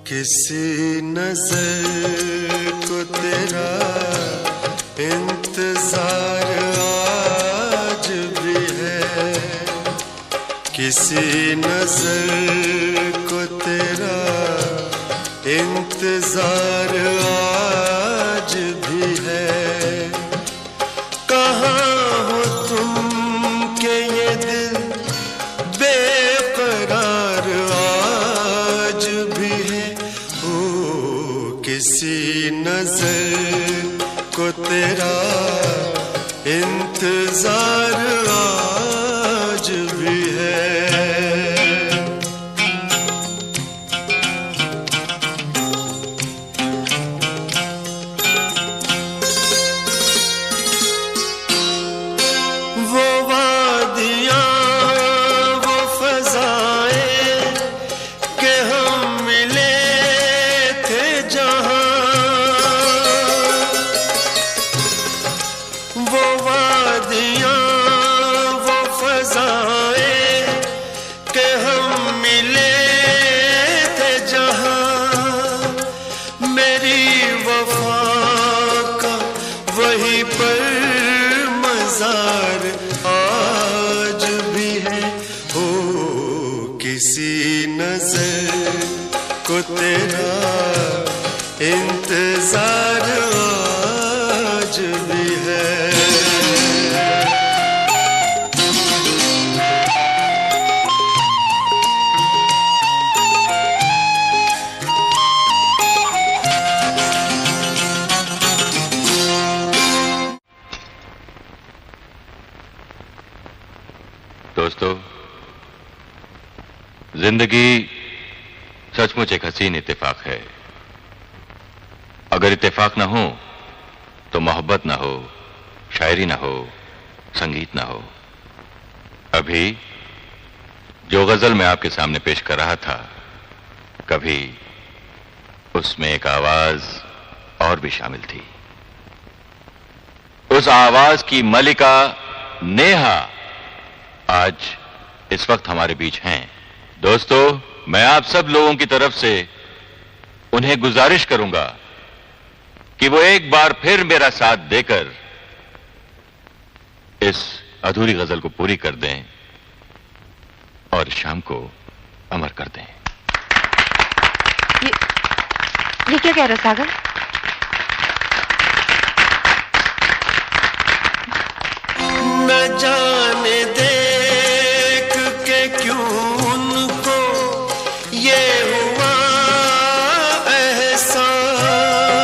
किसी नजर को तेरा इंतजार आज भी है, किसी नजर को तेरा इंतजार आज भी है। कहाँ हो तुम के ये दिल बेकरार आज भी है। किसी नजर को तेरा इंतजार आज भी है। वो वादियाँ वो फज़ाएं के हम मिले थे जहाँ, वो वादियाँ वो फज़ाएं के हम मिले थे जहाँ, मेरी वफा का वही पर मज़ार आज भी है। हो किसी नजर को तेरा इंतजार आज भी है। दोस्तों, जिंदगी सचमुच एक हसीन इत्तेफाक है। अगर इत्तेफाक ना हो तो मोहब्बत ना हो, शायरी ना हो, संगीत ना हो। अभी जो गजल मैं आपके सामने पेश कर रहा था, कभी उसमें एक आवाज और भी शामिल थी। उस आवाज की मलिका नेहा आज इस वक्त हमारे बीच हैं। दोस्तों, मैं आप सब लोगों की तरफ से उन्हें गुजारिश करूंगा कि वो एक बार फिर मेरा साथ देकर इस अधूरी गजल को पूरी कर दें और शाम को अमर कर दें। ये क्या कह रहा सागर? न जाने देख के क्यों उनको ये हुआ एहसास,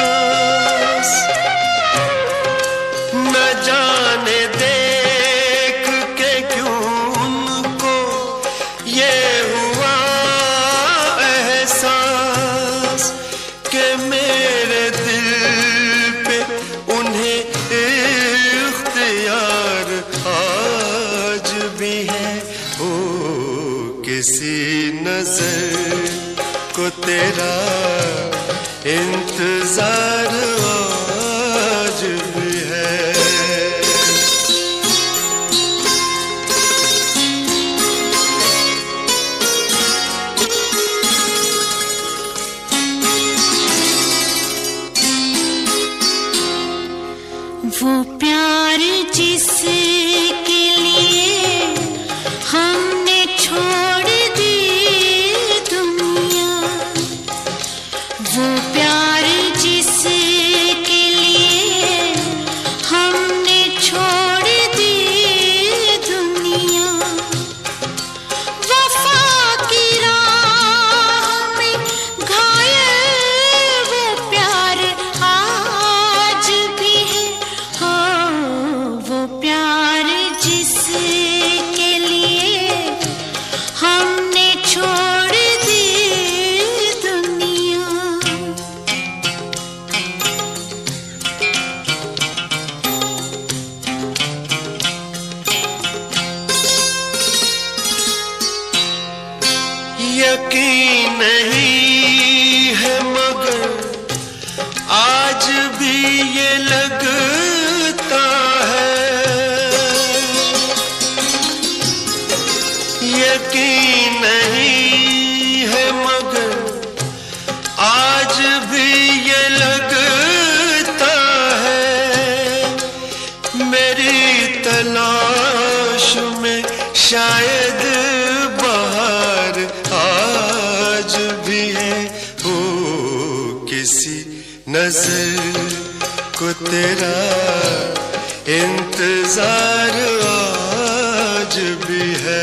न जाने देख के क्यों उनको ये हुआ एहसास कि मेरे दिल पे उन्हें इख्तियार आज भी है। ओ किसी नजर को तेरा इंतजार आज भी है। वो प्यार जिसके लिए हमने छोड़ दी दुनिया, वो प्यार जिसके शायद बाहर आज भी है, हो किसी नजर को तेरा इंतजार आज भी है।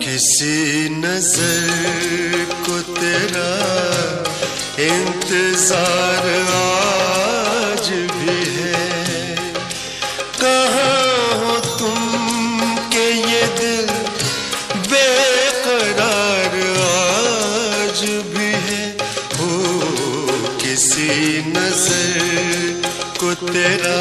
किसी नजर को तेरा इंतजार आज भी है। कहाँ हो तुम के ये दिल बेकरार आज भी है, हो किसी नजर को तेरा।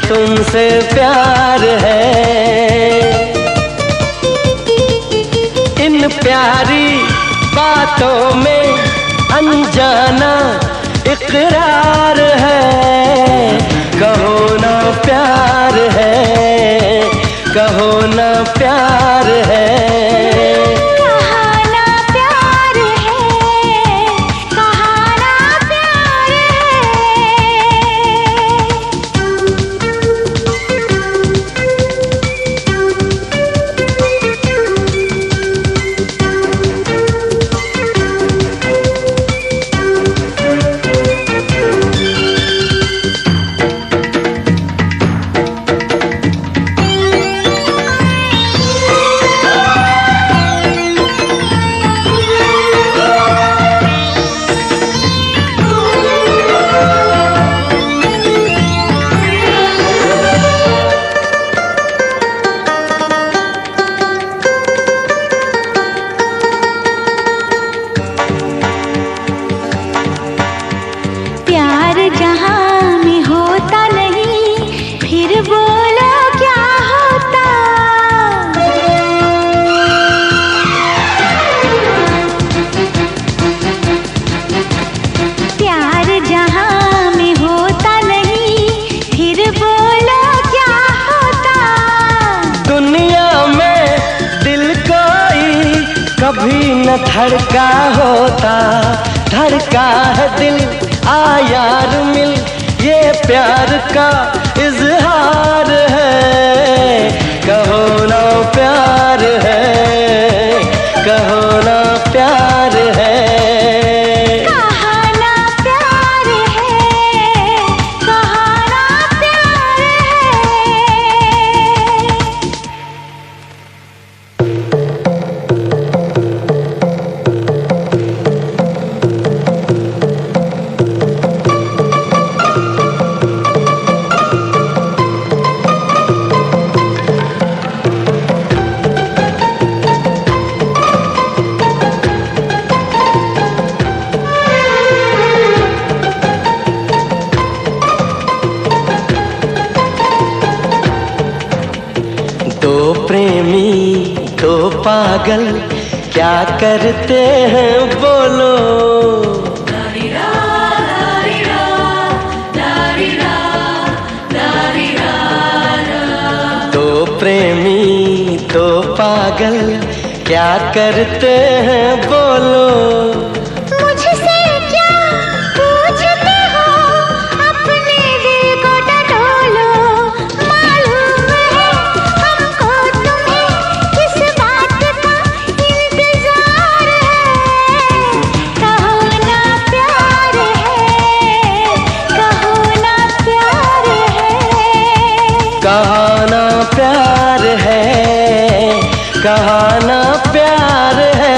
तुमसे प्यार है। इन प्यारी बातों में अनजाना इकरार है। कहो ना प्यार है, कहो ना प्यार है। कभी न धड़का होता, धड़का है दिल आ यार मिल, ये प्यार का इजहार है। कहो ना प्यार है, कहो ना प्यार है। दो पागल क्या करते हैं बोलो। दो प्रेमी दो पागल क्या करते हैं बोलो। कहाना प्यार है, कहाना प्यार है।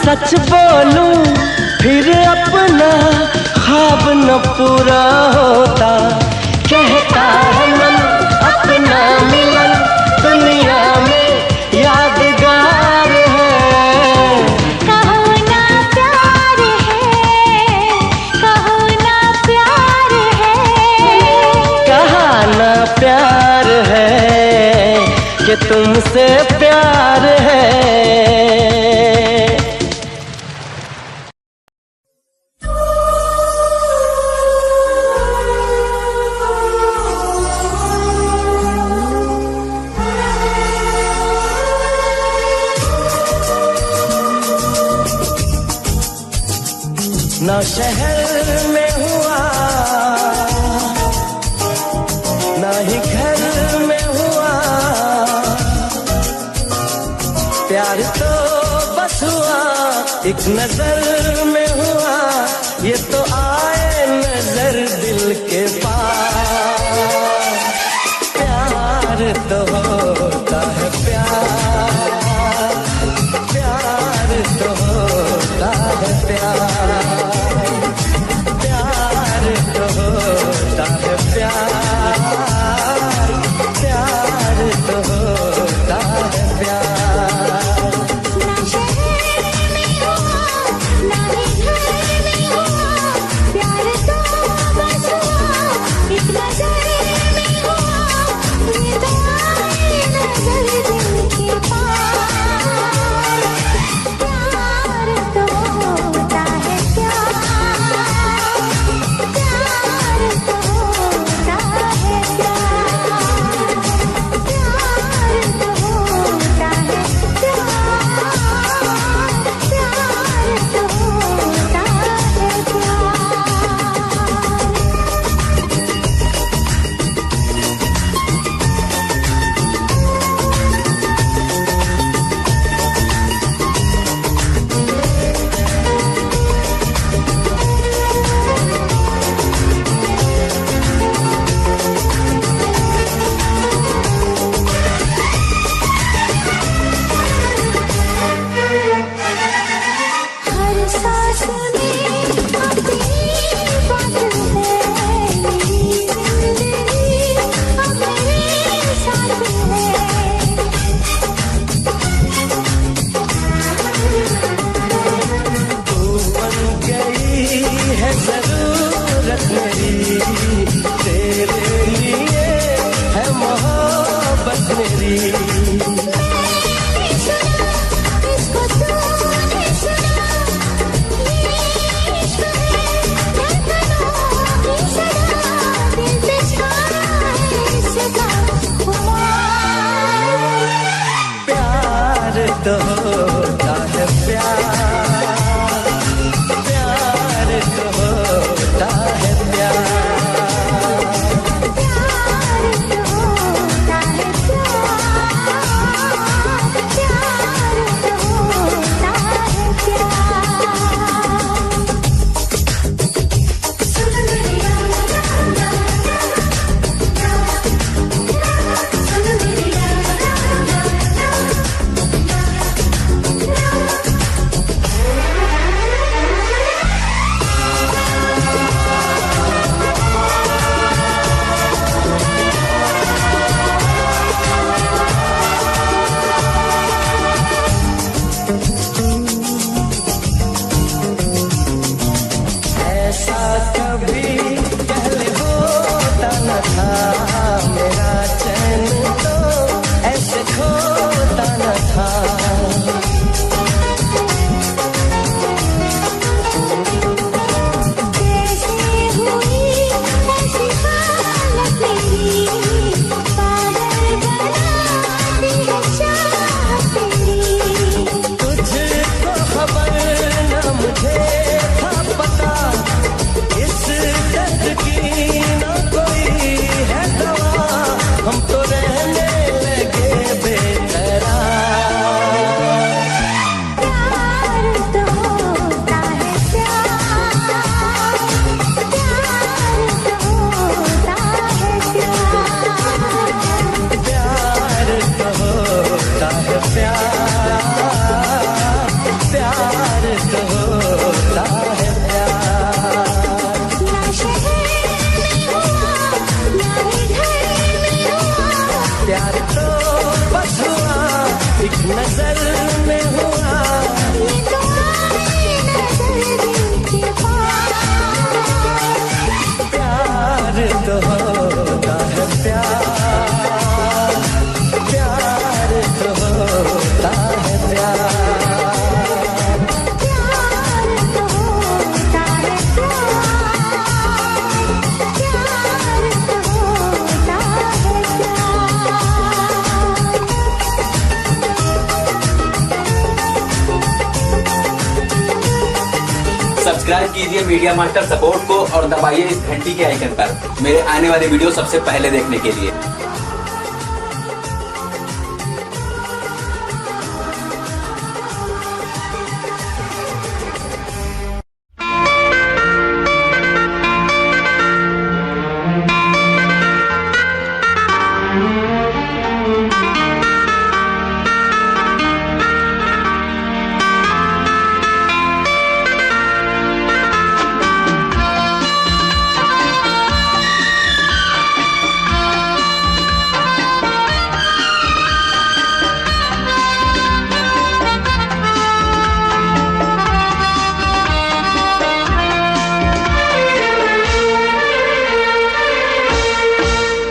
सच बोलूं फिर अपना ख्वाब न पूरा होता। कहता है मन अपना मिलन दुनिया में यादगार है। कहो ना प्यार है, कहो ना प्यार है। कहा ना प्यार है कि तुमसे प्यार है। शहर में हुआ ना ही घर में हुआ, प्यार तो बस हुआ एक नजर में हुआ, ये तो आए नजर दिल के पास। प्यार तो होता है प्यार, प्यार तो होता है प्यार, प्यार तो होता है प्यार, प्यार तो होता है प्यार। ना शहर में हुआ ना ही घर में हुआ, प्यार तो बस हुआ एक नजर में हुआ, ये तो आए नजर दिल के पास। प्यार तो होता है प्यार, प्यार तो होता है प्यार, प्यार तो होता है प्यार, प्यार तो होता है हर सांस में अपनी बात है, मेरी जिंदगी अब मेरे साथ है। तू बन गई है जरूरत मेरी, तेरे लिए है मोहब्बत मेरी। इसको तूने सुना, ये इश्क है धड़कनों की सदा, दिल पे छाया है इसका खुमार। प्यार तो होता है प्यार, प्यार तो होता है प्यार। कीजिए मीडिया मास्टर सपोर्ट को और दबाइए इस घंटी के आइकन पर मेरे आने वाले वीडियो सबसे पहले देखने के लिए।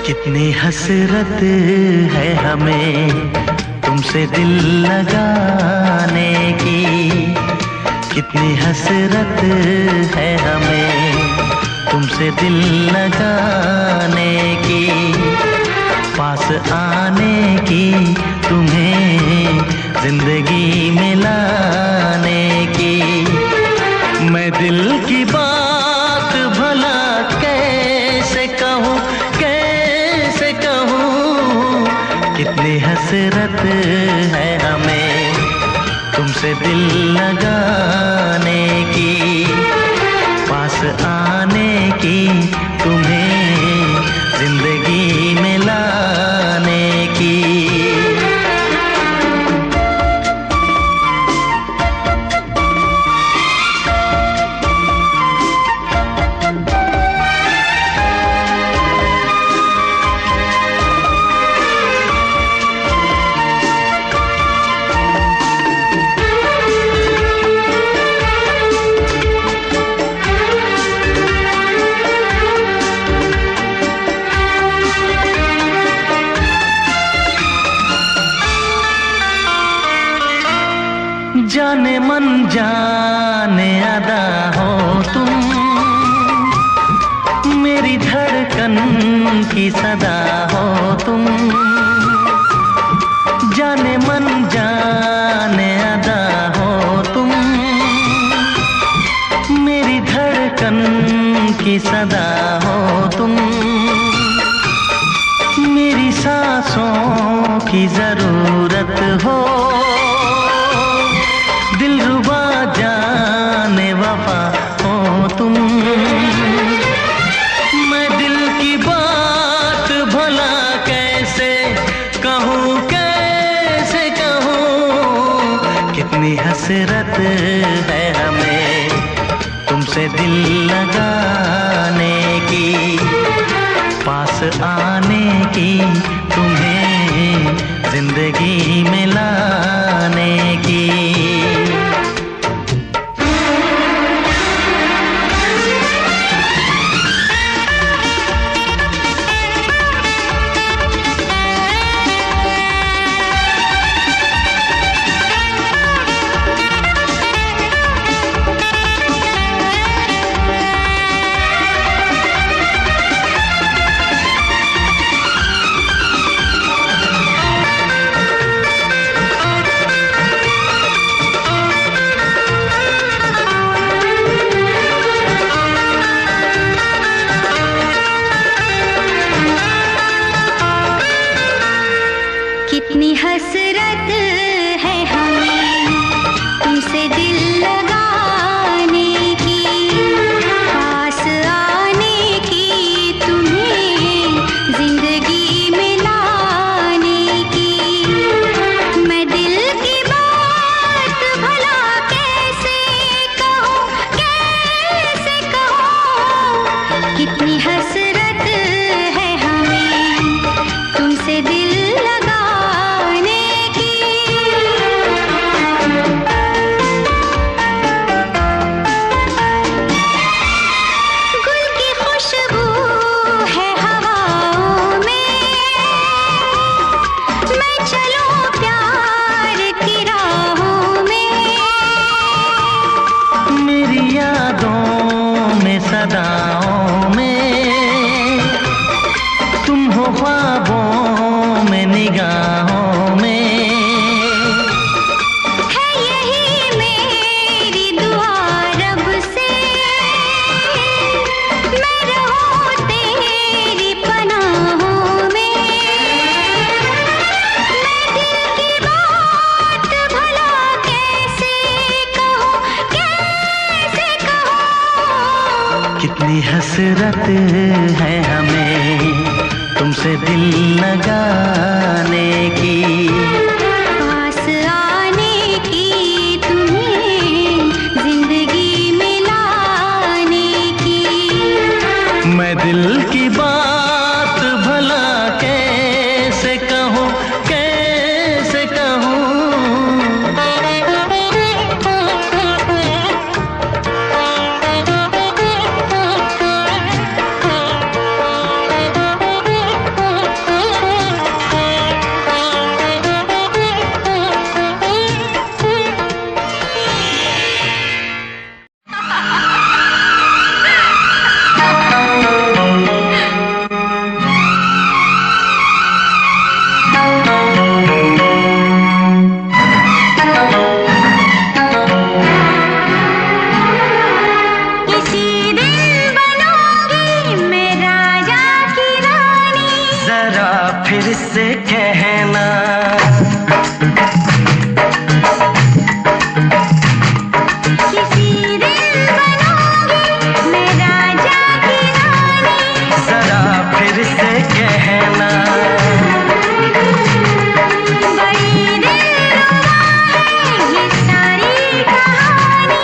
कितनी हसरत है हमें तुमसे दिल लगाने की, कितनी हसरत है हमें तुमसे दिल लगाने की, पास आने की तुम्हें जिंदगी में लाने की। मैं दिल की बात भला कैसे कहूँ, कैसे कहूँ, कितनी हसरत है हमें तुमसे दिल लगाने की, पास आने की तुम्हें जिंदगी में लाने की। जाने मन जाने अदा हो तुम, मेरी धड़कन की सदा हो तुम। जाने मन जाने अदा हो तुम, मेरी धड़कन की सदा हो तुम। मेरी सांसों की जरूरत हो, दिलरुबा जाने वफा हो तुम। मैं दिल की बात भला कैसे कहूँ, कैसे कहूँ, कितनी हसरत है हमें तुमसे दिल लगाने की, पास आने की तुम्हें जिंदगी में लाने की। कितनी हसरत है हमें तुमसे दिल लगाने की, पास आने की तुम्हें जिंदगी में लाने की। मैं दिल की बात भला कैसे कहूँ, कैसे कहूँ, कितनी हसरत है हमें तुमसे दिल सदाओं में, तुम हो ख्वाबों में निगाहों में। है यही मेरी दुआ रब से, हसरत है हमें तुमसे दिल लगाने की, पास आने की, तुम्हें जिंदगी में लाने की। मैं दिल की बात भला कैसे कहूँ, कैसे कहूँ। किसी दिन बनूंगी मैं राजा की रानी, जरा फिर से कहना, किसी दिन बनूंगी मैं राजा की रानी। जरा फिर से कहना। बड़ी दिलरुबा है ये सारी कहानी,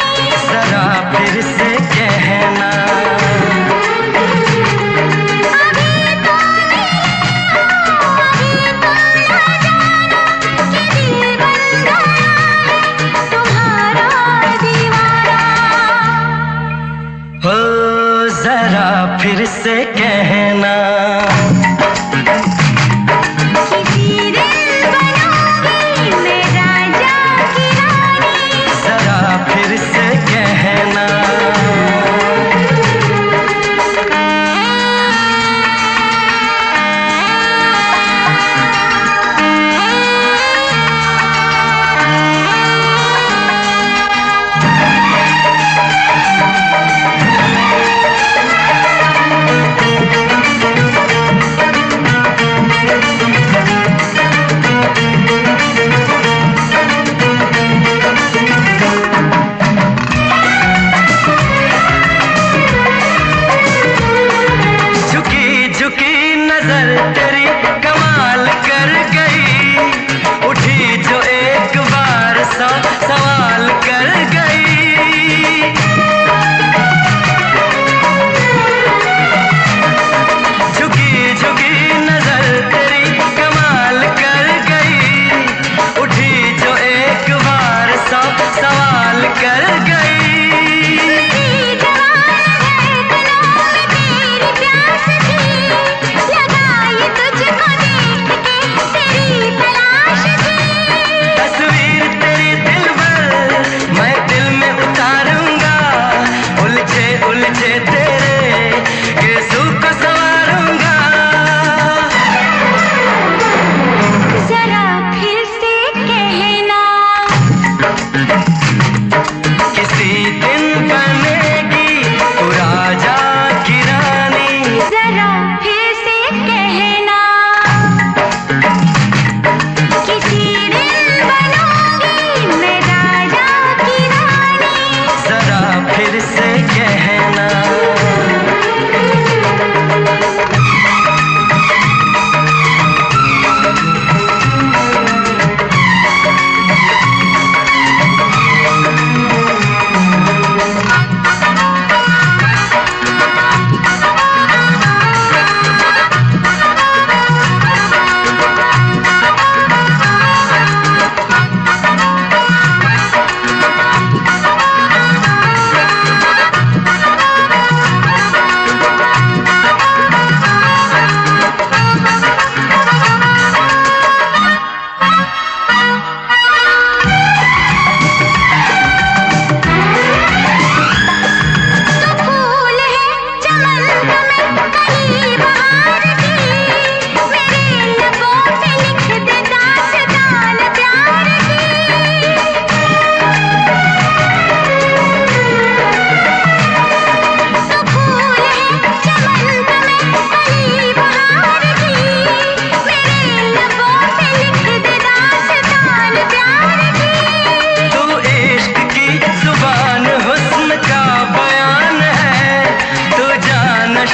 जरा फिर से कहना। अभी तो मिले हो, अभी तो न जाना कि दिल बन गया है तुम्हारा दीवाना। हो जरा फिर से कहना। किसी दिन बनूंगी मैं राजा की रानी, जरा फिर से कहना।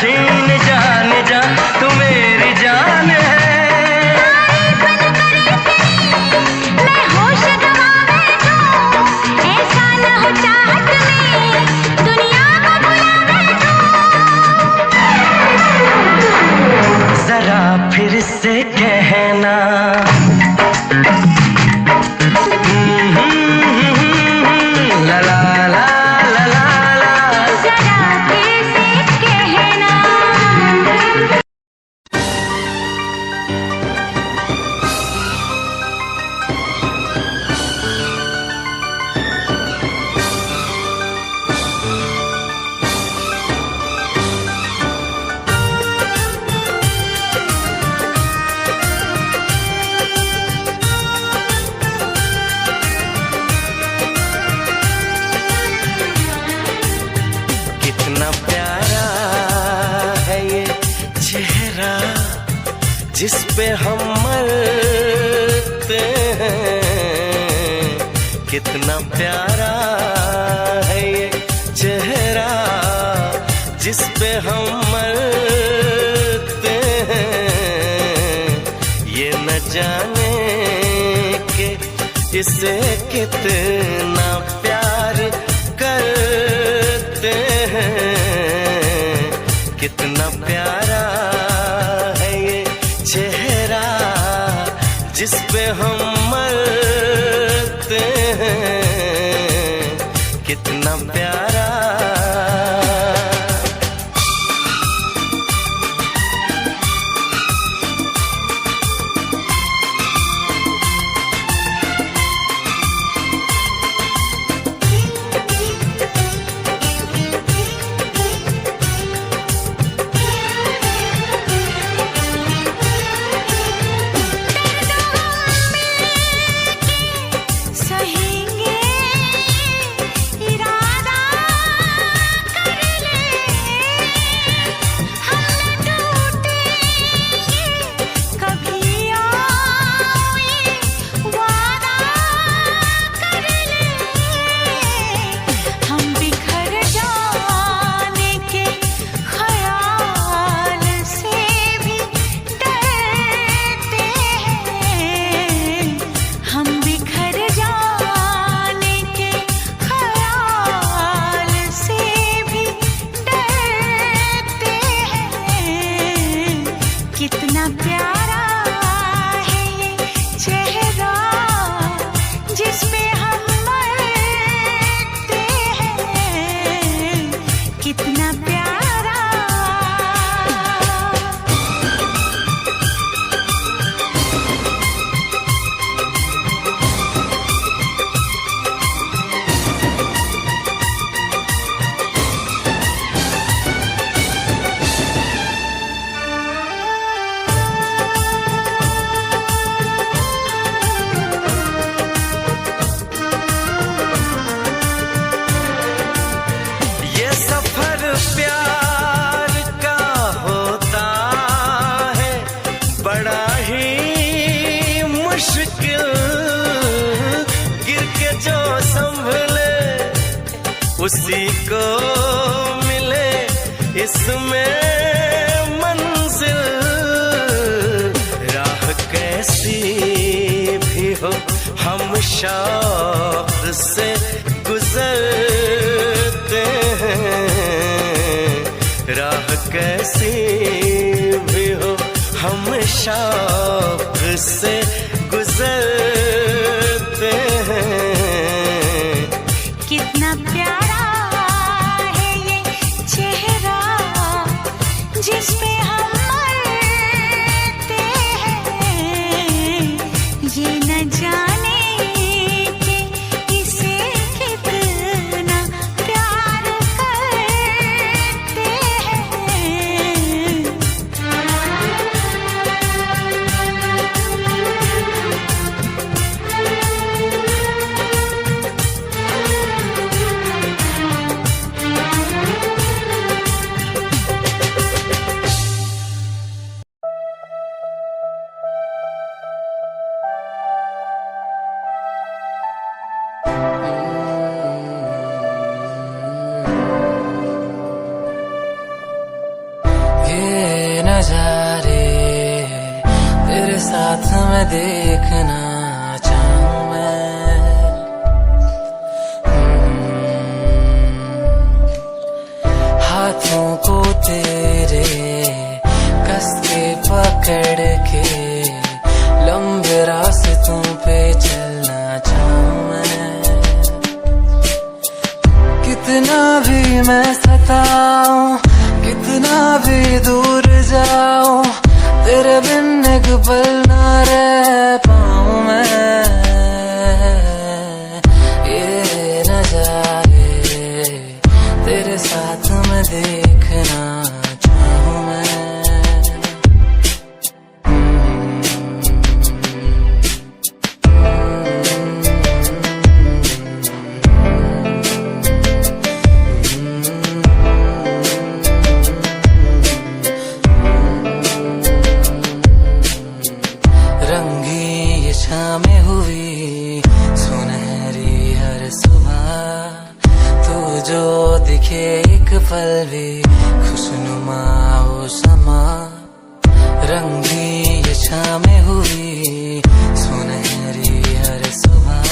हसीन जान जा तू मेरी जान है। मैं होश गवा बैठूं, ऐसा न हो चाहत में दुनिया को भुला बैठूं। जरा फिर से कहना ला ला ला ला ला ला। जरा फिर से कहना। कितना प्यारा है ये चेहरा जिस पे हम मरते हैं। कितना प्यारा है ये चेहरा जिस पे हम मरते हैं। ये न जाने के इसे कितना प्यार करते हैं। कितना प्यारा है ये चेहरा जिस पे हम मरते हैं। कितना प्यारा। सहेंगे इरादा कर ले, हम न टूटेंगे कभी आओ ये वादा कर ले। हम बिखर जाने के ख्याल से भी डरते हैं। हम बिखर जाने के ख्याल से भी डरते हैं। कितना प्यारा है ये चेहरा जिस पे हम मरते हैं। कितना प्यारा। ये सफर प्यार का होता है बड़ा ही मुश्किल। गिर के जो संभले उसी को मिले इसमें मंजिल। राह कैसी भी हो हम शौक से गुजरते हैं। राह कैसी भी हो हम शौक से गुजरते हैं। कितना प्यारा है ये चेहरा जिस पे हम मरते हैं। ये न जाने कि इसे कितना प्यार करते हैं। ये नजारे तेरे साथ में देखना चाहूं मैं। हाथों को तेरे कस के पकड़ के लंबे रास्तों पे चलना चाहूं मैं। कितना भी मैं सताऊं, कितना भी दूर जाऊं, तेरे बिन एक पल ना रह पाऊं मैं। ये नजारे तेरे साथ में देखना चाहूं मैं। में हुई सुनहरी हर सुबह, तू जो दिखे एक पल भी खुशनुमा हो समा। रंगी ये शामें हुई सुनहरी हर सुबह,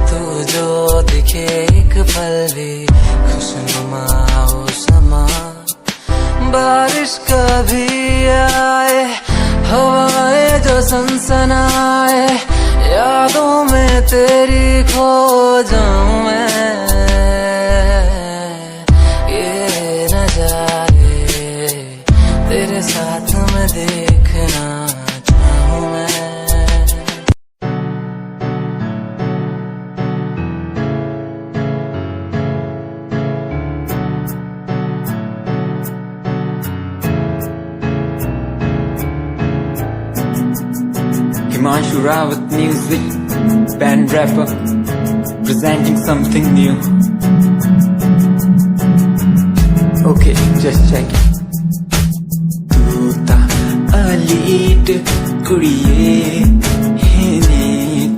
तू जो दिखे एक पल भी खुशनुमा हो समा। बारिश कभी आए, हवाएं जो सनसनाए, यादों में तेरी खो जाऊं मैं। ये नजारे तेरे साथ में देखना चाहूं मैं। Himanshu Rawat music, band rapper, presenting something new. Okay, just check it. तू ता अलीट कुड़िए है नी,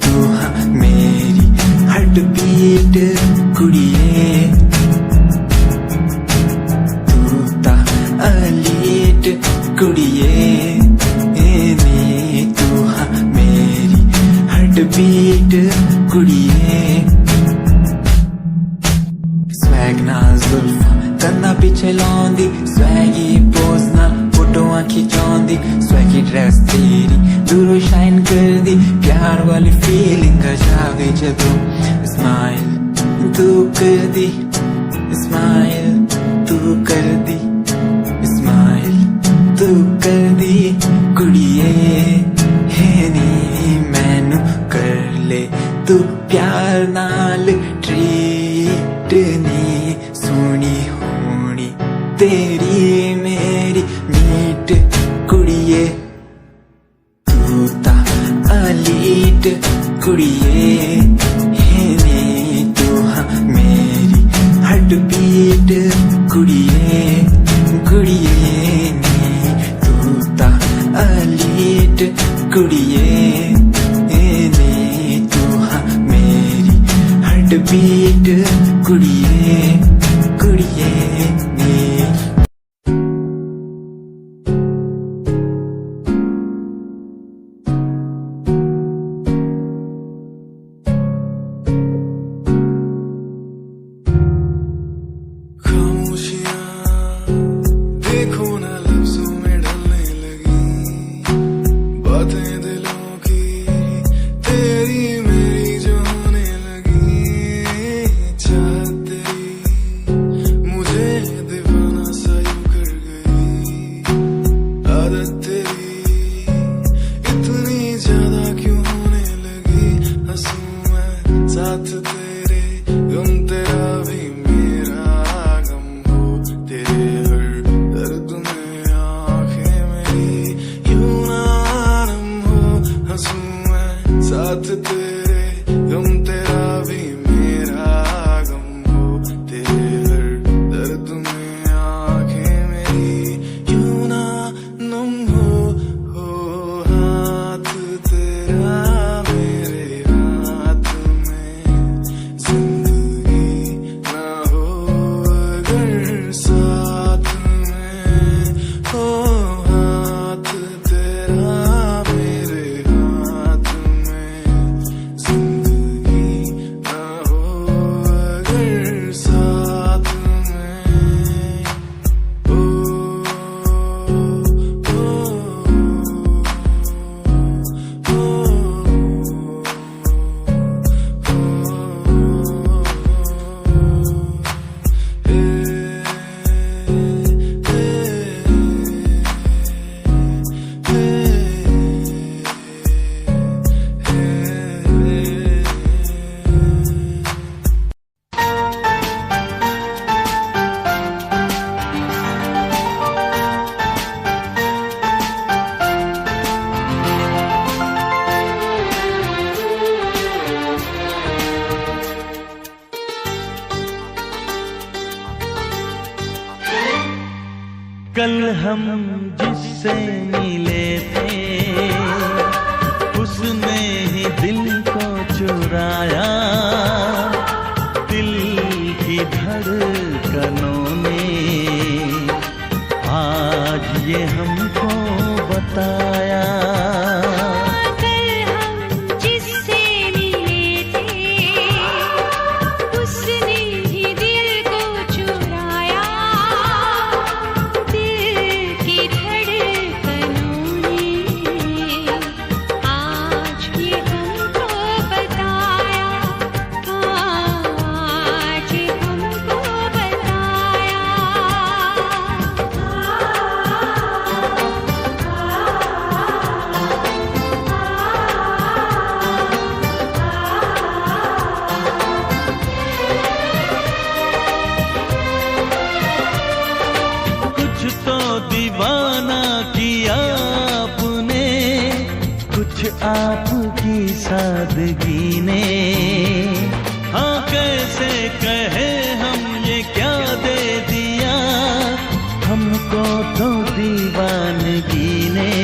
तू हाँ मेरी हार्ट बीट कुड़िए। तू ता अलीट कुड़िए बीट कुड़िए। स्वैग नाल जुल्फा कन्ना पिछे लाउंदी, स्वैगी पोज नाल फोटोआं खिचाउंदी। स्वैगी ड्रेस तेरी दूरों शाइन कर दी, प्यार वाली फीलिंग आ गई जदों स्माइल तू कर दी। स्माइल तू कर दी, स्माइल तू कर दी कुड़िए है नी। मैनू कर ले तू प्यार नाल ट्रीट नी, सोनी होनी तेरी मेरी मीट कुड़िए। तू ता अलीट कुड़िए है नी, तू हाँ मेरी हार्ट बीट कुड़िए कुड़िए नी। तू ता अलीट कुड़िए बीट कुड़िए कुड़िए नी। तुम हो हम जिससे मिले थे उसने ही दिल को चुराया, दिल की धड़कनों ने आज ये हमको बताया। दीवाना किया आपने, कुछ आपकी सादगी ने। हाँ कैसे कहे हम ये क्या दे दिया हमको तो दीवानगी ने।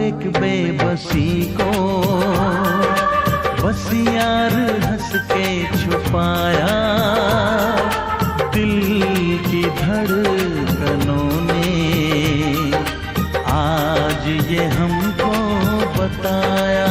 एक बेबसी को बस यार हंस के छुपाया, दिल की धड़कनों ने आज ये हमको बताया।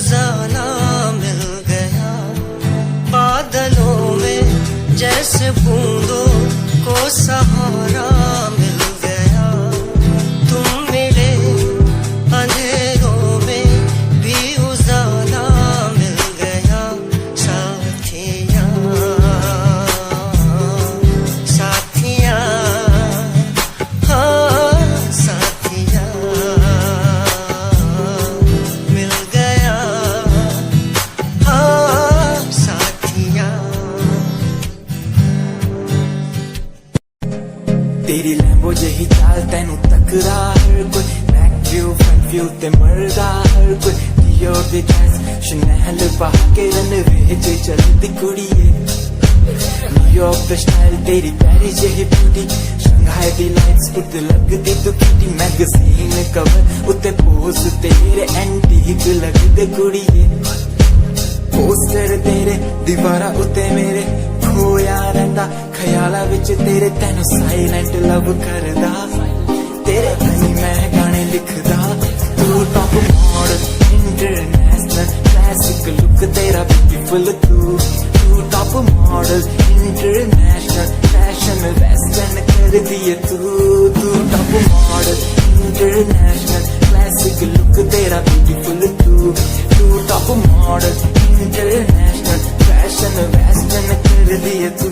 उजाला मिल गया बादलों में जैसे बूंदों को सहारा मिल गया तुम मिले अंधेरों में भी उजाला मिल गया साथिया साथिया हाँ साथिया मिल गया हाँ साथिया तेरी लैम्बो जही चाल तैनू तकरा हर कोई बैक व्यू फ्रंट व्यू ते मरदा हर कोई दियो दे गैस शनैल बहा के रनवे च चलदी कुड़िए न्यूयॉर्क दा स्टाइल तेरी पैरी जही ब्यूटी शंघाई दी लाइट्स उत्ते लगदी तू किटी मैगजीन कवर उत्ते पोज तेरे एंटीक लगदे कुड़िए पोस्टर तेरे दीवारा उत्ते मेरे खोया रंदा ख्याला विच तेरे तैनू साइलेंट लव करदा तेरे लिए मैं गाने लिखदा तू top model international classic look तेरा ब्यूटीफुल तू top model international fashion western कर दिए तू top model international classic look तेरा ब्यूटीफुल तू top model international fashion western कर दिए तू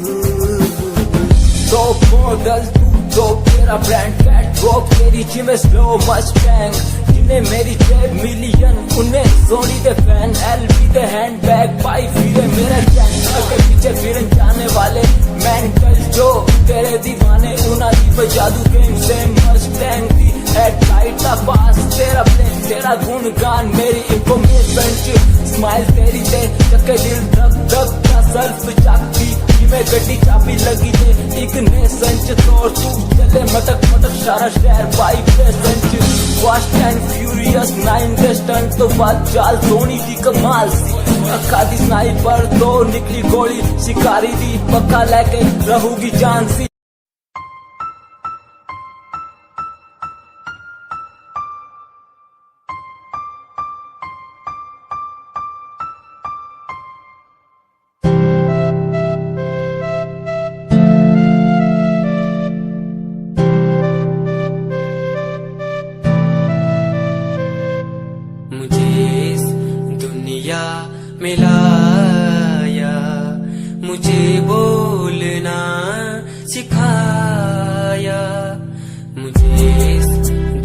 दो मॉडल तू तेरा ब्रांड कैट वॉक तेरी जिम स्लो मस्टैंग जिन्हें मेरी जेब मिलियन उन्हें सोनी दे फैन एलबी दे हैंडबैग पाई फिरे मेरा चैनल के पीछे फिरन जाने वाले मेंटल जो तेरे दीवाने उना दी जादू गेम से मस्टैंग दी हेडलाइट का पास तेरा प्लेन तेरा गुणगान मेरी इंफॉर्मेशन स्माइल तेरी दे चक्के दिल धक धक का सेल्फ चाकती में गड्डी चाबी लगी दे एक ने संच तोड़ तू चले मटक मटक सारा शहर बाई पे संच फास्ट एंड फ्यूरियस 9 के स्टंट तो बात चाल धोनी की कमाल सी अक्का दी स्नाइपर तो निकली गोली शिकारी दी पक्का लेके रहूगी जान सी मिलाया मुझे बोलना सिखाया मुझे इस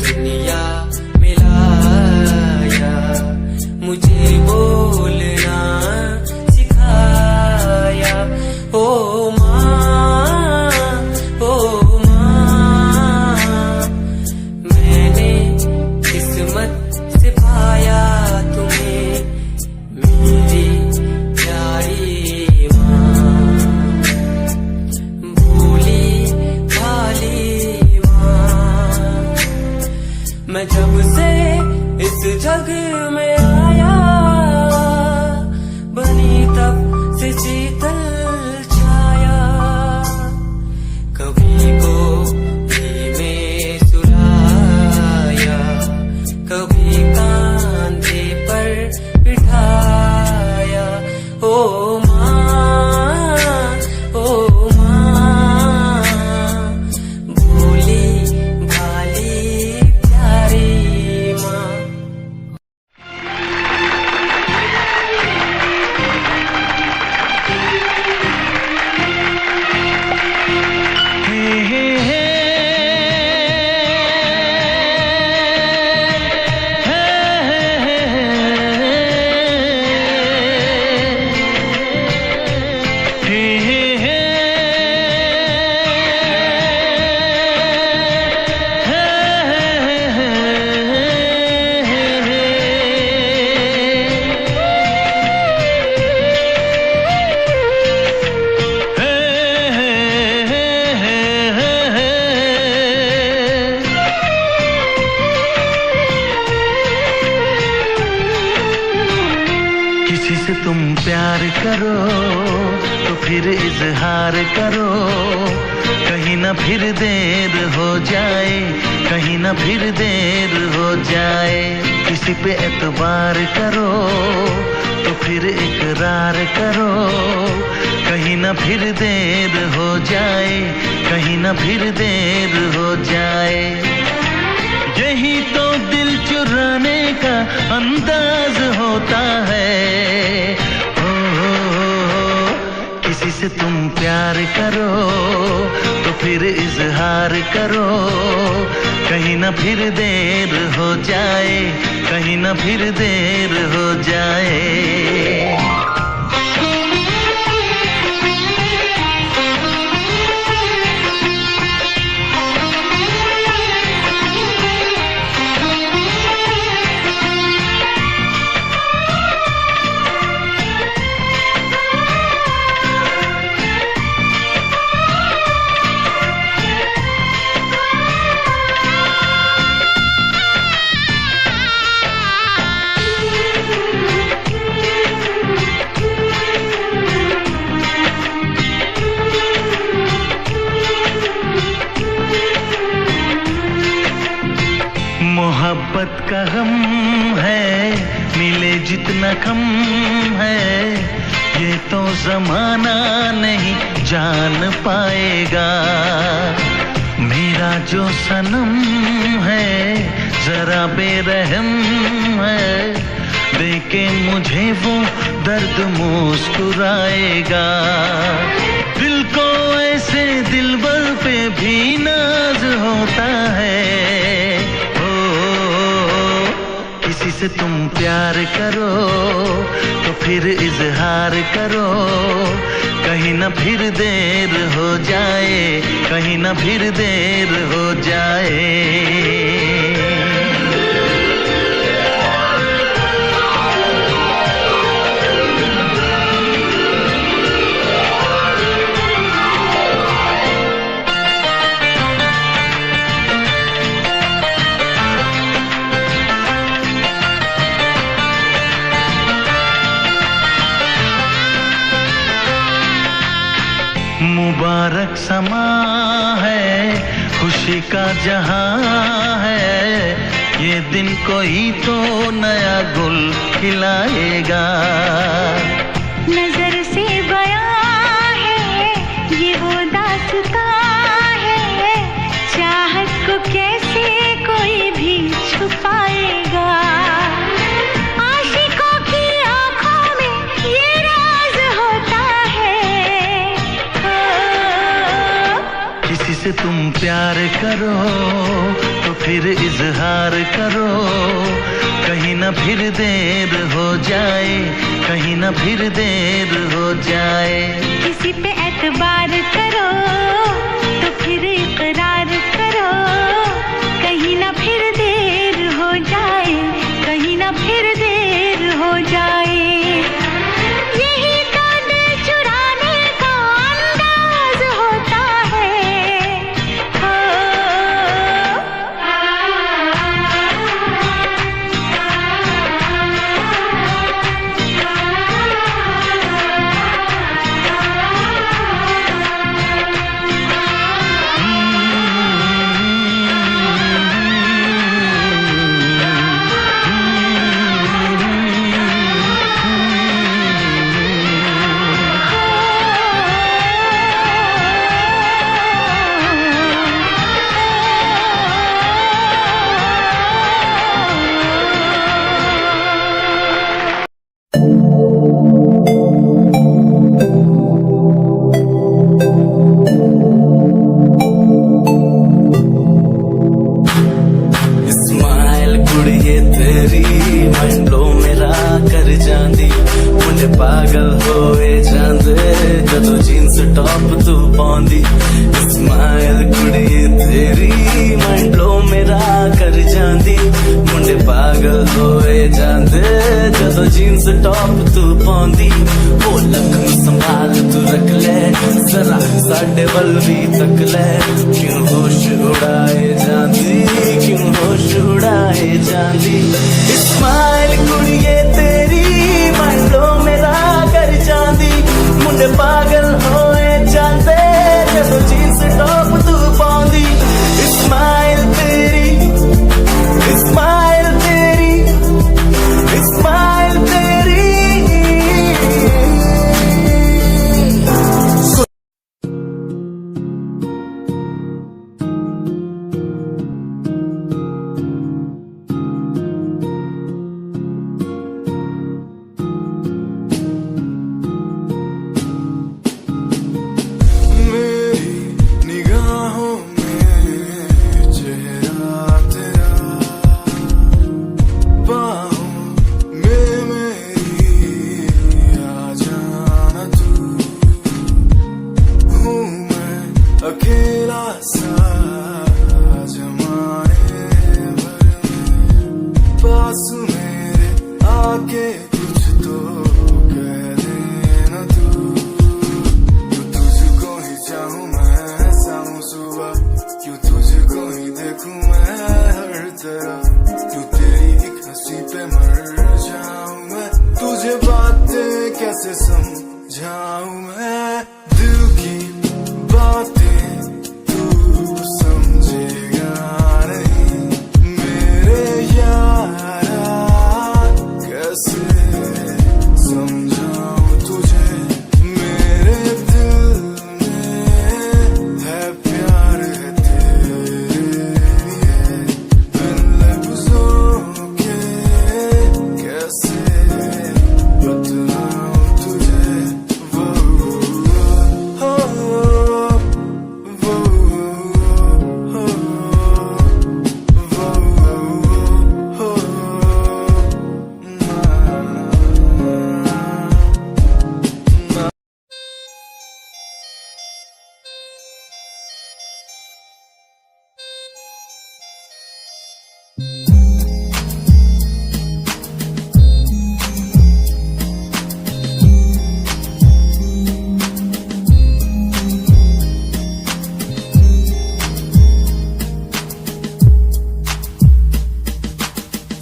दुनिया मिलाया मुझे बोलना सिखाया ओ माँ मैंने किस्मत से पाया तुम्हें मेरी प्यारी माँ भोली भाली माँ मैं जब से इस जग में आया बनी तब से शीतल छाया कभी गोदी में सुलाया कभी कांधे पर बिठाया ओ माँ भोली भाली प्यारी माँ किसी से तुम प्यार करो तो फिर इजहार करो, कहीं ना फिर देर हो जाए, कहीं ना फिर देर हो जाए। किसी पे एतबार करो फिर इकरार करो, कहीं ना फिर देर हो जाए, कहीं ना फिर देर हो जाए। यही तो दिल चुराने का अंदाज होता है। किसी से तुम प्यार करो तो फिर इजहार करो, कहीं ना फिर देर हो जाए, कहीं ना फिर देर हो जाए। मोहब्बत का गम है, मिले जितना कम है, ये तो जमाना नहीं जान पाएगा। मेरा जो सनम है जरा बेरहम है, देखे मुझे वो दर्द मुस्कुराएगा। दिल को ऐसे दिलबर पे भी नाज होता है। किसी से तुम प्यार करो तो फिर इजहार करो, कहीं ना फिर देर हो जाए, कहीं ना फिर देर हो जाए। मुबारक समा है, खुशी का जहां है, ये दिन कोई तो नया गुल खिलाएगा। नजर से बयां है ये वो दास्तां है, चाहत को कैसे कोई भी छुपाएगा। आशिकों की आंखों में ये राज होता है। किसी से तुम प्यार करो तो फिर इजहार करो, कहीं ना फिर देर हो जाए, कहीं ना फिर देर हो जाए। किसी पे एतबार करो तो फिर इकरार करो, कहीं ना फिर देर हो जाए, कहीं ना फिर देर हो जाए। यही तो दिल चुराने का अंदाज होता है। जीन्स टॉप तू पाउंदी, वो लखन संभाल तू रख ले, जरा साडे वल भी तक ले। क्यों होश उड़ाए जांदी, क्यों होश उड़ाए जांदी। इस्माइल कुड़िए तेरी मंडो मेरा कर जांदी, मुंडे पागल होए जांदे जदों जीन्स टॉप तू पाउंदी। इस्माइल तेरी, इस्माइल तेरी, इस्माइल तेरी कुछ तो कह देना तू तुझको ही चाहूं मैं शाम सुबह, क्यों तुझको ही देखूं मैं हर तरफ, क्यों तेरी एक हंसी पे मर जाऊं मैं, तुझे बातें कैसे समझाऊं मैं, दिल की बातें तू समझेगा नहीं मेरे यारा, कैसे समझाऊं तुझे, मेरे दिल में है प्यार है तेरे लिए, बिन लफ्जों के कैसे बतलाऊं तुझे, वो हो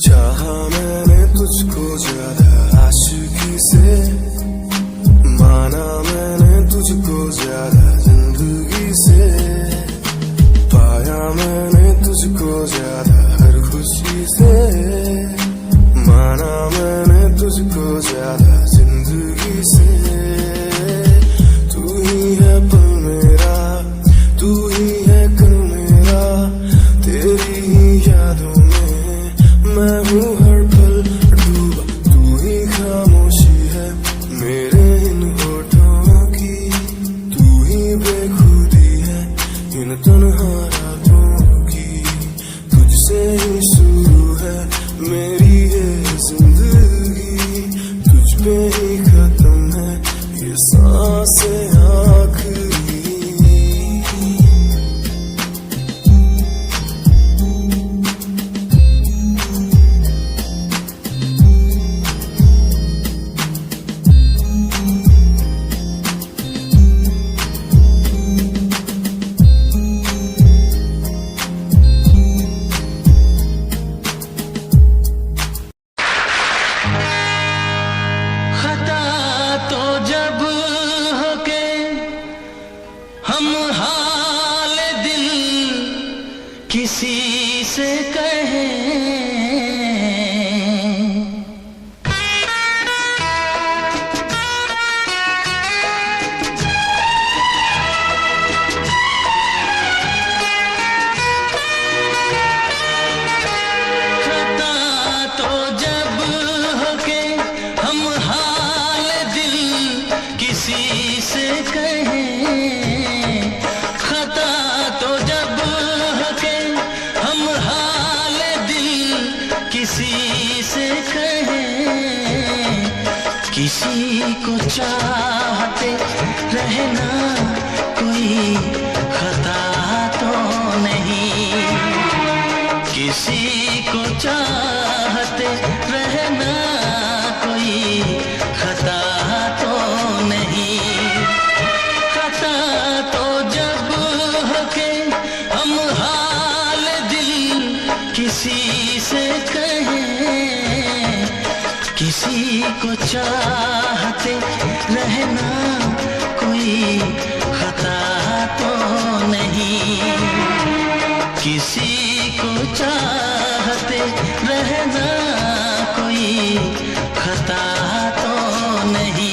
चाहा मैंने तुझको ज्यादा आशिकी से, माना मैंने तुझको ज्यादा जिंदगी से, पाया मैंने तुझको ज्यादा हर खुशी से, माना मैंने तुझको ज्यादा जिंदगी से, तू ही है पल मेरा, तू ही है कल मेरा, तेरी ही यादों में मैं हूँ हर पल डूबा, तू ही खामोशी है मेरे इन होठों की, तू ही बेखुदी है इन तन्हा रातों की, तुझसे ही शुरू है मेरी ये जिंदगी, तुझ पे ही खत्म है ये सांसें आखिरी। खता तो जब हो के हम हाल दिल किसी से कहें, खता तो जब हो के हम हाल दिल किसी से कहें, खता तो जब हो के हम हाल दिल किसी से कहें, किसी को चाहते रहना कोई खता तो नहीं, किसी को चाहते रहना कोई खता तो नहीं, खता तो जब हो के हम हाल दिल किसी से कहें, किसी को चाहते रहना कोई खता तो नहीं, किसी को चाहते रहना कोई खता तो नहीं।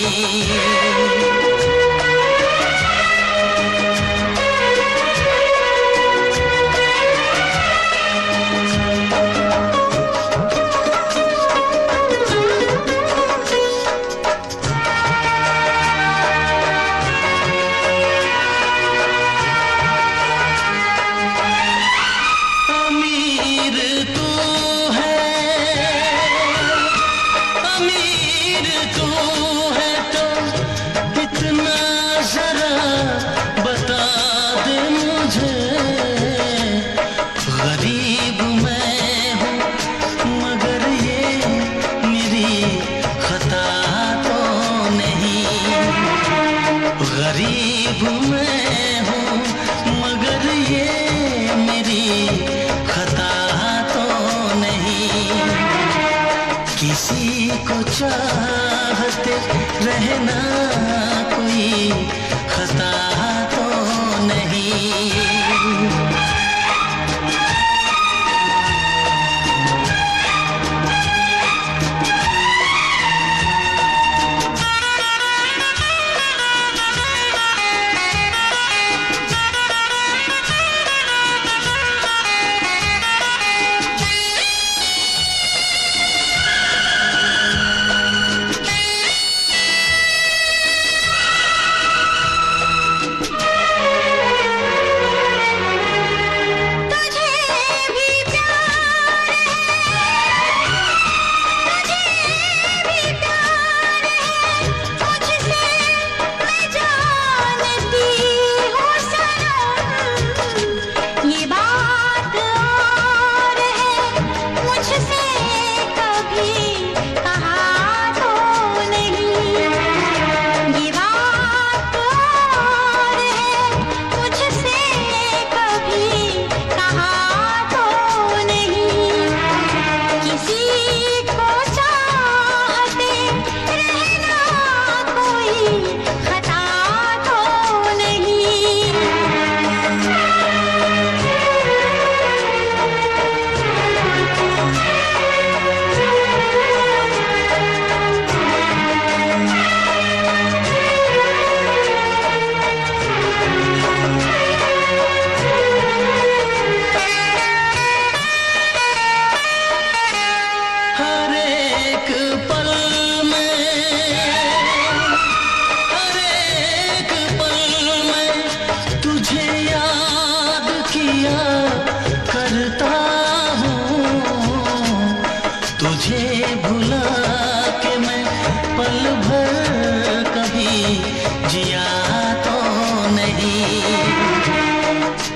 चाहते रहना कोई खता तो नहीं।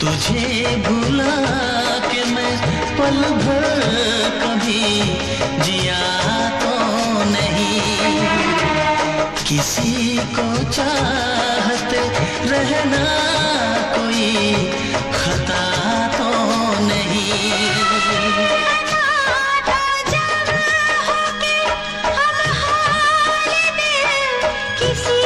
तुझे भुला के मैं पल भर कभी जिया तो नहीं। किसी को चाहते रहना कोई खता तो नहीं। किसी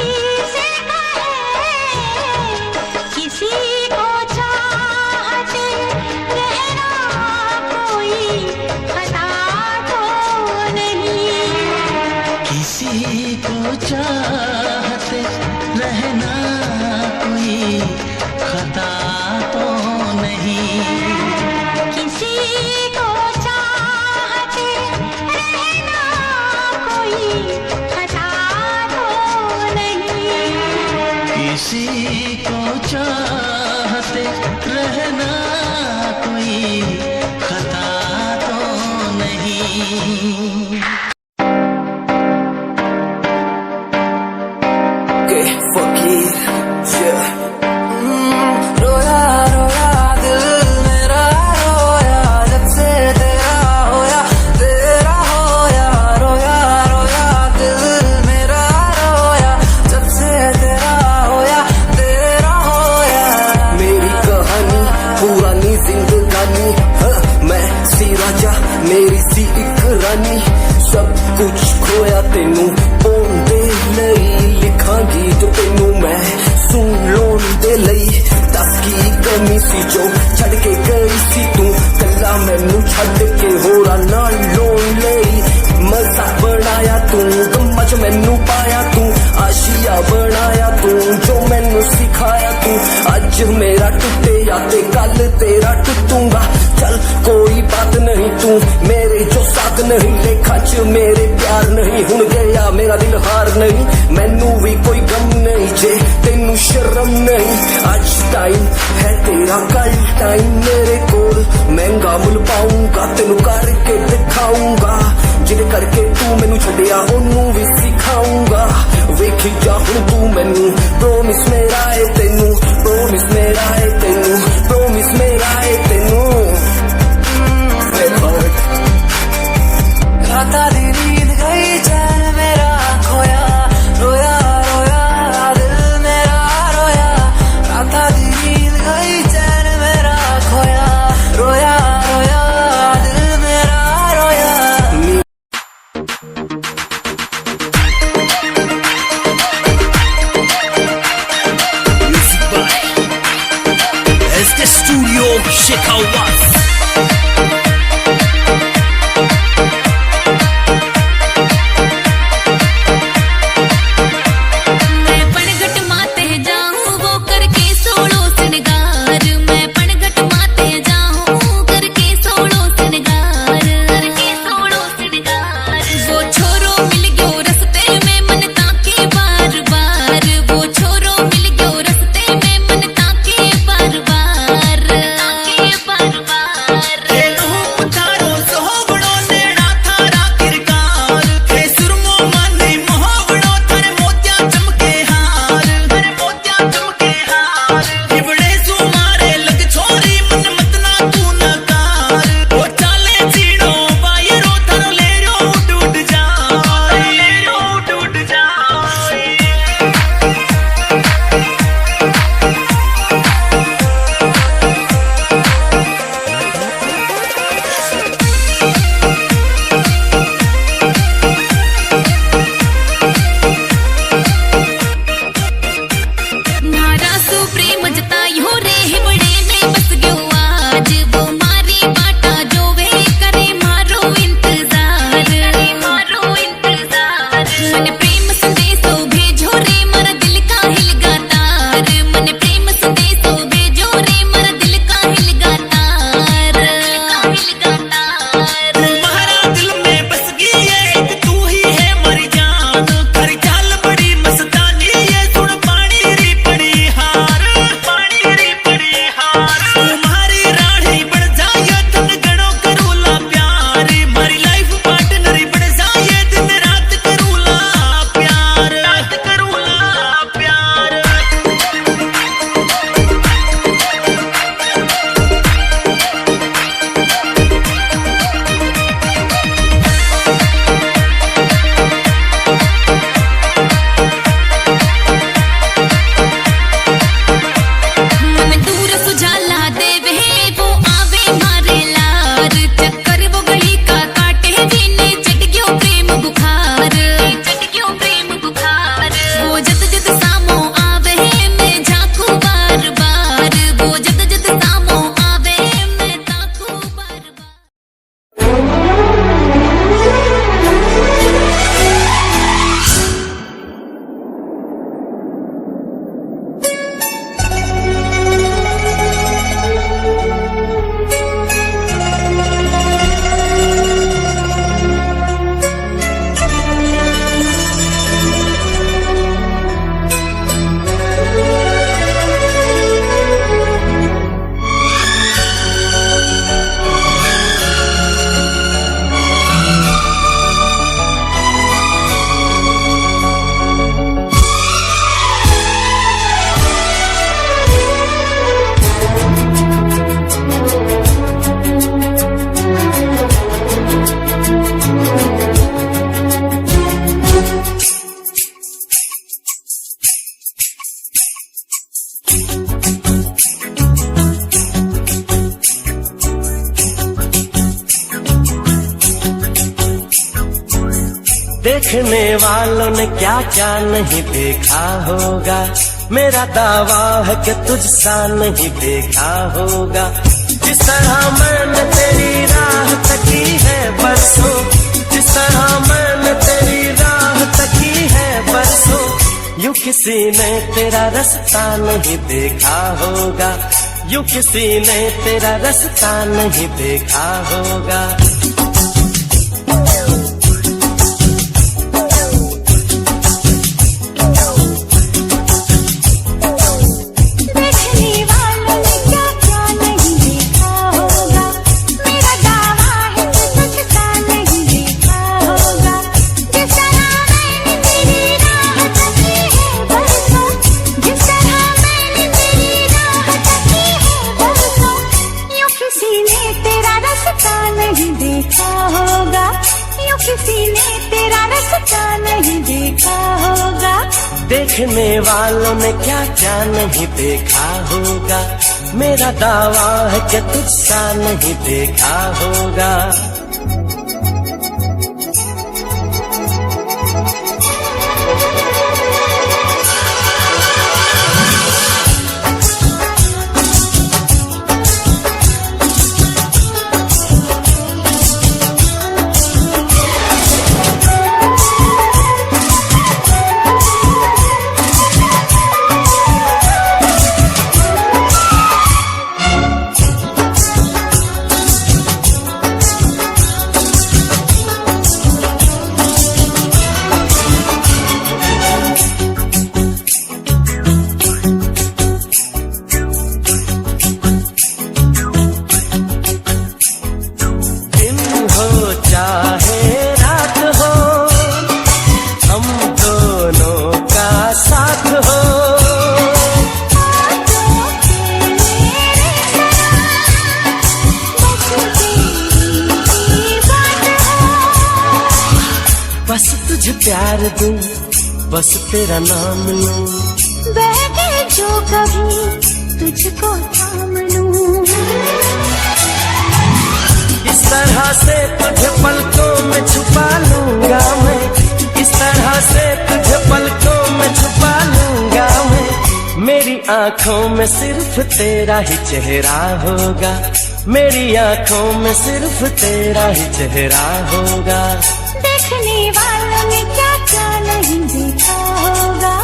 को चाहते रहना कोई खता तो नहीं। किसी को चाहते रहना कोई खता तो नहीं। किसी को चाहते रहना कोई खता तो नहीं। रोया रोया दिल मेरा रोया जब से तेरा होया रोया रोया दिल मेरा रोया जब से तेरा होया मेरी कहानी पुरानी जिंदगानी मैं सी राजा मेरी सी एक रानी सब कुछ खोया तेनू पोंदे नहीं लिखांगी जो तेनू मैं सुन लोन दे लई दस की कमी सी जो छड़ के गई सी तू कला मैनू छड़ के होरा नाल लोन लई मजा बनाया तू गम्मा च मैनू पाया तू आशिया बनाया तू जो मैनू सिखाया तू अज मेरा टुटे या ते कल तेरा टुटूंगा चल कोई बात नहीं तू मेरे जो साथ नहीं लेखा च मेरे प्यार नहीं हुन गया मेरा दिल हार नहीं मैनू भी कोई गम नहीं जे तेनू शर्म नहीं आज टाइम है तेरा कल टाइम मेरे कोल महंगा मुल पाऊंगा तेनू करके दिखाऊंगा जिद करके तू मैनू छड़िया ओनू भी सिखाऊंगा वेखी जा हुन तू मैनू प्रोमिस मेरा है तेनू प्रोमिस मेरा है तेनू प्रोमिस मेरा है तेनू राता दी नींद गई चैन मेरा खोया रोया रोया दिल मेरा रोया राता दी नींद गई चैन मेरा खोया रोया रोया दिल मेरा रोया Shake out once. देखने वालों ने क्या क्या नहीं देखा होगा, मेरा दावा है कि तुझसा नहीं देखा होगा। जिस तरह मैंने तेरी राह तकी है बरसों, जिस तरह मैंने तेरी राह तकी है बरसों, यूं किसी ने तेरा रास्ता नहीं देखा होगा, यूं किसी ने तेरा रास्ता नहीं देखा होगा। देखने वालों ने क्या क्या नहीं देखा होगा, मेरा दावा है कि तुझसा नहीं देखा होगा। बस तेरा नाम लूं, बैठे जो कभी तुझको थाम लूं। इस तरह से तुझे पलकों में छुपा लूंगा मैं, इस तरह से तुझे पलकों में छुपा लूंगा मैं। मेरी आंखों में सिर्फ तेरा ही चेहरा होगा, मेरी आंखों में सिर्फ तेरा ही चेहरा होगा। देखने वालों ने क्या क्या नहीं देखा होगा।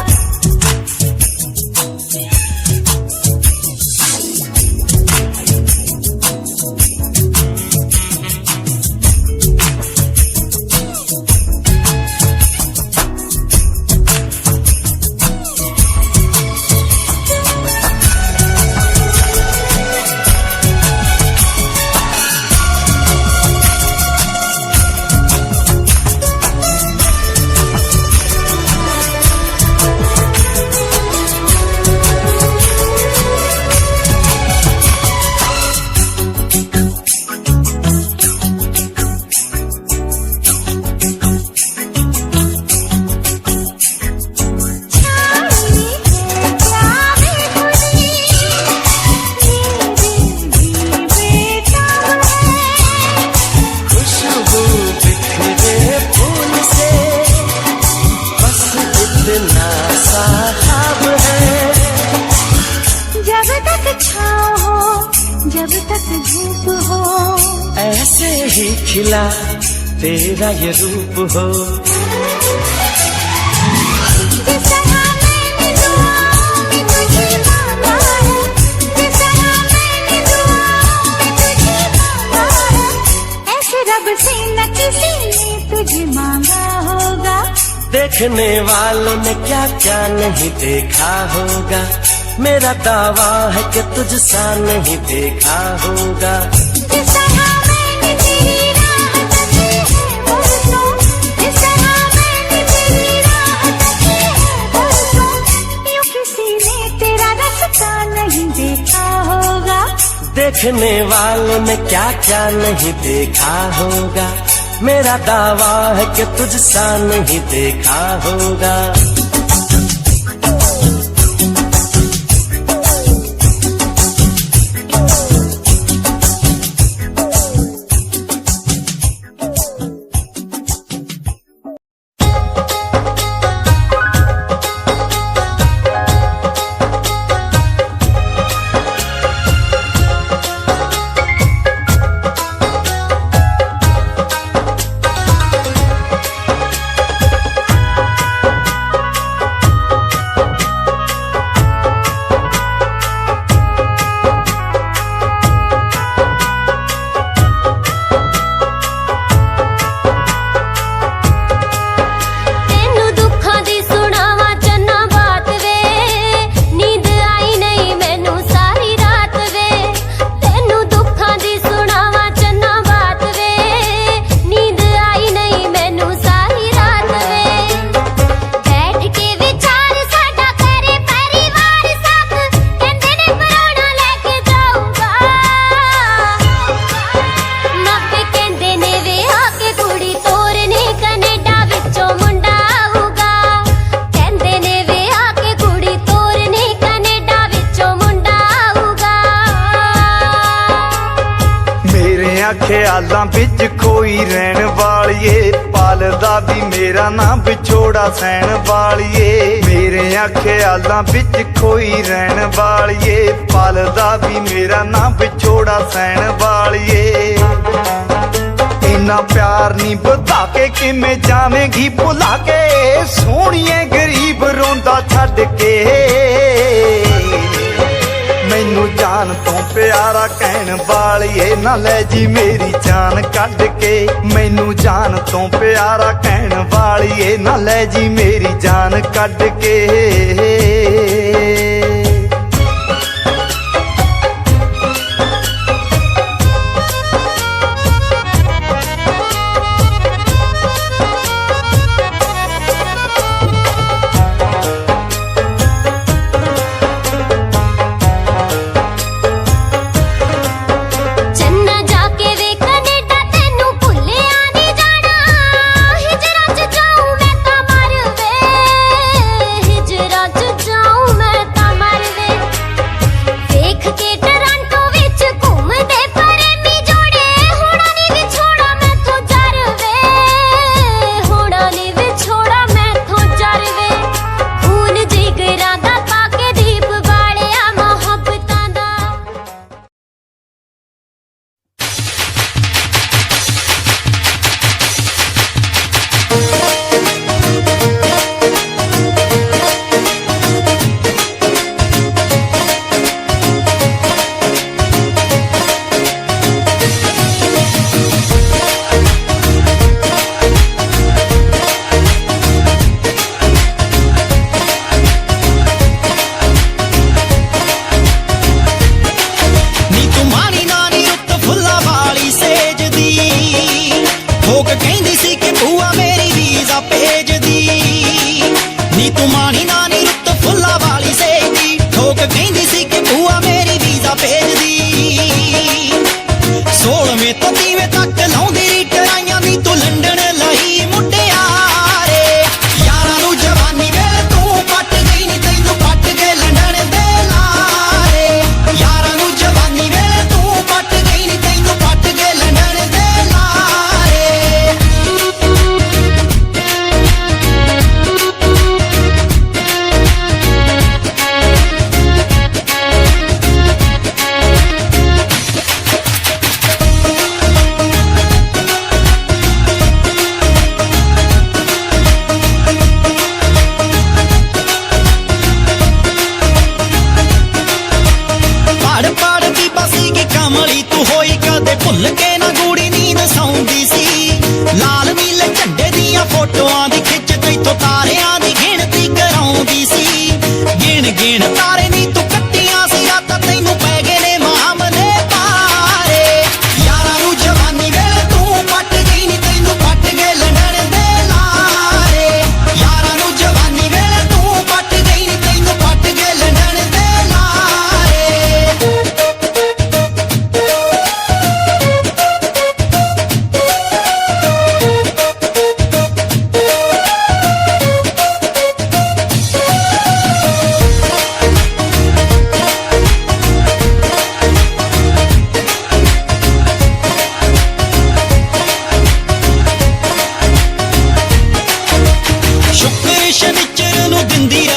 ऐसे ही खिला तेरा ये रूप हो, जिस तरह मैंने दुआओं में तुझे मांगा है, जिस तरह मैंने दुआओं में तुझे मांगा है, ऐसे रब से न किसी ने तुझे मांगा होगा। देखने वालों ने क्या क्या नहीं देखा होगा, मेरा दावा है कि तुझसा नहीं देखा होगा। जिस तरह मैंने तेरी राह तकी है बरसों, जिस तरह मैंने तेरी राह तकी है बरसों, यूं किसी ने तेरा रास्ता नहीं देखा होगा। देखने वालों ने क्या क्या नहीं देखा होगा, मेरा दावा है कि तुझसा नहीं देखा होगा। ख्यालां विच कोई रहन वालिए, पालदा भी मेरा ना विछोड़ा सहन वालिए। मेरे ख्यालां विच कोई रहन वालिए, पालदा भी मेरा ना विछोड़ा सहन वालिए। इन्ना प्यार नी बता के किमें जावेंगी भुला के, सोहणिए गरीब रोंदा छड्ड के। मैनू जान तो प्यारा कहन वालिए, ना ले जी मेरी जान कढ के। मैनू जान तो प्यारा कहन वालिए, ना ले जी मेरी जान कढ के।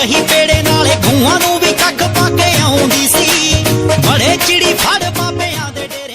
ਰਹੀ ਪੇੜੇ ਨਾਲੇ ਗੂਆਂ ਨੂੰ ਵੀ ਕੱਖ ਪਾ ਕੇ ਆਉਂਦੀ ਸੀ ਬੜੇ ਚਿੜੀ ਫੜ ਬਾਬਿਆਂ ਦੇ ਡੇਰੇ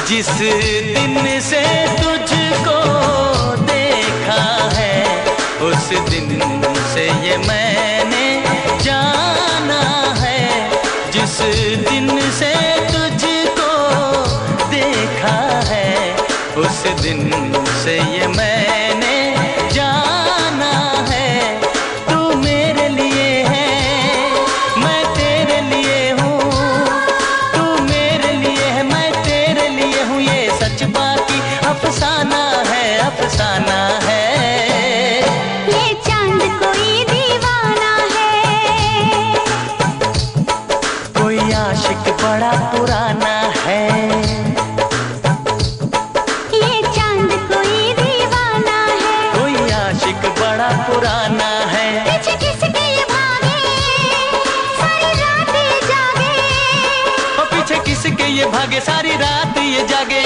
जिस दिन से तुझको देखा है उस दिन से ये मैंने जाना है। जिस दिन से तुझको देखा है उस दिन से ये मैंने जाना है। तू मेरे लिए है मैं तेरे लिए हूँ, आशिक बड़ा पुराना है, ये चांद कोई दीवाना है, कोई आशिक बड़ा पुराना है। पीछे किसके ये भागे, सारी रात ये जागे, और पीछे किसके ये भागे, सारी रात ये जागे।